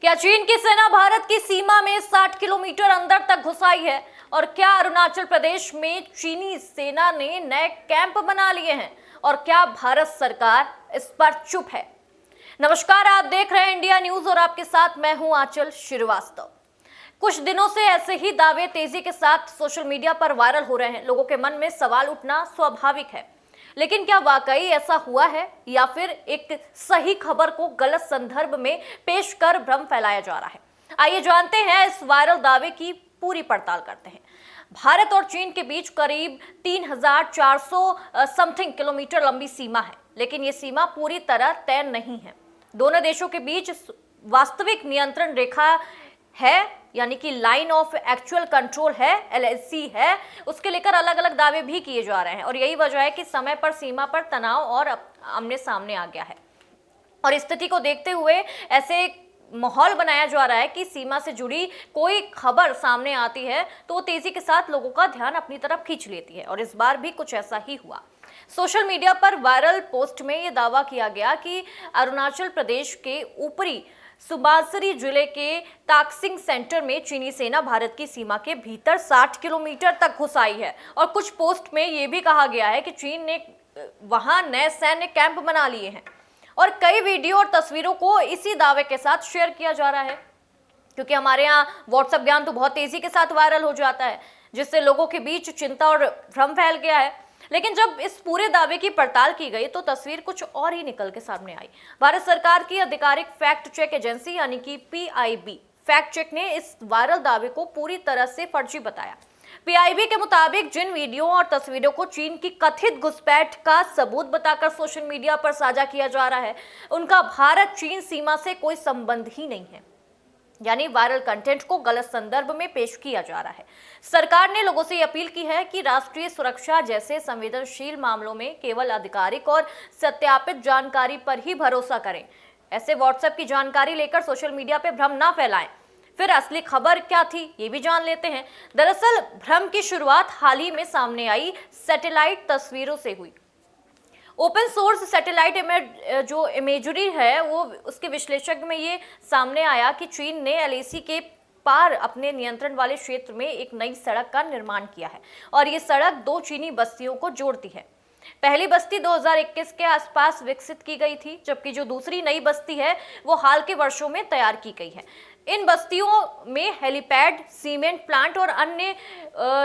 क्या चीन की सेना भारत की सीमा में 60 किलोमीटर अंदर तक घुस आई है? और क्या अरुणाचल प्रदेश में चीनी सेना ने नए कैंप बना लिए हैं? और क्या भारत सरकार इस पर चुप है? नमस्कार, आप देख रहे हैं इंडिया न्यूज और आपके साथ मैं हूं आंचल श्रीवास्तव। कुछ दिनों से ऐसे ही दावे तेजी के साथ सोशल मीडिया पर वायरल हो रहे हैं। लोगों के मन में सवाल उठना स्वाभाविक है, लेकिन क्या वाकई ऐसा हुआ है या फिर एक सही खबर को गलत संदर्भ में पेश कर भ्रम फैलाया जा रहा है? आइए जानते हैं, इस वायरल दावे की पूरी पड़ताल करते हैं। भारत और चीन के बीच करीब 3400 समथिंग किलोमीटर लंबी सीमा है, लेकिन ये सीमा पूरी तरह तय नहीं है। दोनों देशों के बीच वास्तविक नियंत्रण रेखा है, यानी कि लाइन ऑफ एक्चुअल कंट्रोल है, LAC है, उसके लेकर अलग अलग दावे भी किए जा रहे हैं। और यही वजह है कि समय पर सीमा पर तनाव और आमने सामने आ गया है। और स्थिति को देखते हुए ऐसे माहौल बनाया जा रहा है कि सीमा से जुड़ी कोई खबर सामने आती है तो वो तेजी के साथ लोगों का ध्यान अपनी तरफ खींच लेती है। और इस बार भी कुछ ऐसा ही हुआ। सोशल मीडिया पर वायरल पोस्ट में ये दावा किया गया कि अरुणाचल प्रदेश के ऊपरी सुबानसिरी जिले के ताकसिंग सेंटर में चीनी सेना भारत की सीमा के भीतर 60 किलोमीटर तक घुस आई है। और कुछ पोस्ट में यह भी कहा गया है कि चीन ने वहां नए सैन्य कैंप बना लिए हैं। और कई वीडियो और तस्वीरों को इसी दावे के साथ शेयर किया जा रहा है, क्योंकि हमारे यहाँ व्हाट्सएप ज्ञान तो बहुत तेजी के साथ वायरल हो जाता है, जिससे लोगों के बीच चिंता और भ्रम फैल गया है। लेकिन जब इस पूरे दावे की पड़ताल की गई तो तस्वीर कुछ और ही निकल के सामने आई। भारत सरकार की आधिकारिक फैक्ट चेक एजेंसी यानी कि PIB फैक्ट चेक ने इस वायरल दावे को पूरी तरह से फर्जी बताया। PIB के मुताबिक जिन वीडियो और तस्वीरों को चीन की कथित घुसपैठ का सबूत बताकर सोशल मीडिया पर साझा किया जा रहा है, उनका भारत चीन सीमा से कोई संबंध ही नहीं है। यानी वायरल कंटेंट को गलत संदर्भ में पेश किया जा रहा है। सरकार ने लोगों से अपील की है कि राष्ट्रीय सुरक्षा जैसे संवेदनशील मामलों में केवल आधिकारिक और सत्यापित जानकारी पर ही भरोसा करें। ऐसे व्हाट्सएप की जानकारी लेकर सोशल मीडिया पे भ्रम ना फैलाएं। फिर असली खबर क्या थी, ये भी जान लेते हैं। दरअसल भ्रम की शुरुआत हाल ही में सामने आई सैटेलाइट तस्वीरों से हुई। ओपन सोर्स सैटेलाइट जो इमेजरी है, वो उसके विश्लेषण में ये सामने आया कि चीन ने LAC के पार अपने नियंत्रण वाले क्षेत्र में एक नई सड़क का निर्माण किया है। और ये सड़क 2 चीनी बस्तियों को जोड़ती है। पहली बस्ती 2021 के आसपास विकसित की गई थी, जबकि जो दूसरी नई बस्ती है वो हाल के वर्षों में तैयार की गई है। इन बस्तियों में हेलीपैड, सीमेंट प्लांट और अन्य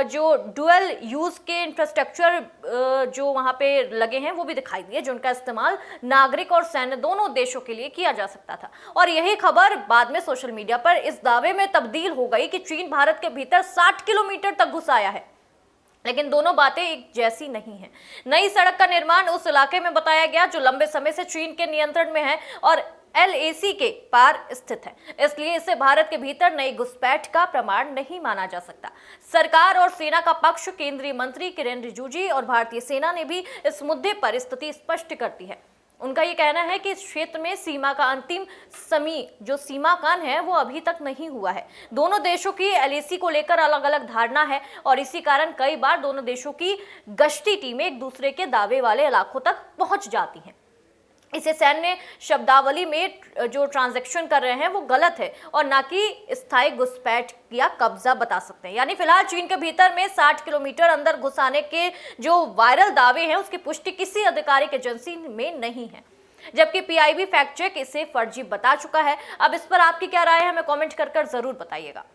जो डुअल यूज के इंफ्रास्ट्रक्चर जो वहां पे लगे हैं वो भी दिखाई दिए, जिनका इस्तेमाल नागरिक और सैन्य दोनों देशों के लिए किया जा सकता था। और यही खबर बाद में सोशल मीडिया पर इस दावे में तब्दील हो गई कि चीन भारत के भीतर 60 किलोमीटर तक घुस आया है। लेकिन दोनों बातें एक जैसी नहीं है। नई सड़क का निर्माण उस इलाके में बताया गया जो लंबे समय से चीन के नियंत्रण में है और LAC के पार स्थित है, इसलिए इसे भारत के भीतर नई घुसपैठ का प्रमाण नहीं माना जा सकता। सरकार और सेना का पक्ष, केंद्रीय मंत्री किरेन रिजिजू और भारतीय सेना ने भी इस मुद्दे पर स्थिति स्पष्ट करती है। उनका ये कहना है कि इस क्षेत्र में सीमा का अंतिम जो सीमाकान है वो अभी तक नहीं हुआ है। दोनों देशों की LAC को लेकर अलग अलग धारणा है और इसी कारण कई बार दोनों देशों की गश्ती टीमें एक दूसरे के दावे वाले इलाकों तक पहुंच जाती हैं। इसे सैन्य शब्दावली में जो ट्रांजैक्शन कर रहे हैं वो गलत है और ना कि स्थायी घुसपैठ या कब्जा बता सकते हैं। यानी फिलहाल चीन के भीतर में 60 किलोमीटर अंदर घुसाने के जो वायरल दावे हैं उसकी पुष्टि किसी आधिकारिक एजेंसी में नहीं है, जबकि PIB फैक्ट चेक इसे फर्जी बता चुका है। अब इस पर आपकी क्या राय है, हमें कमेंट कर जरूर बताइएगा।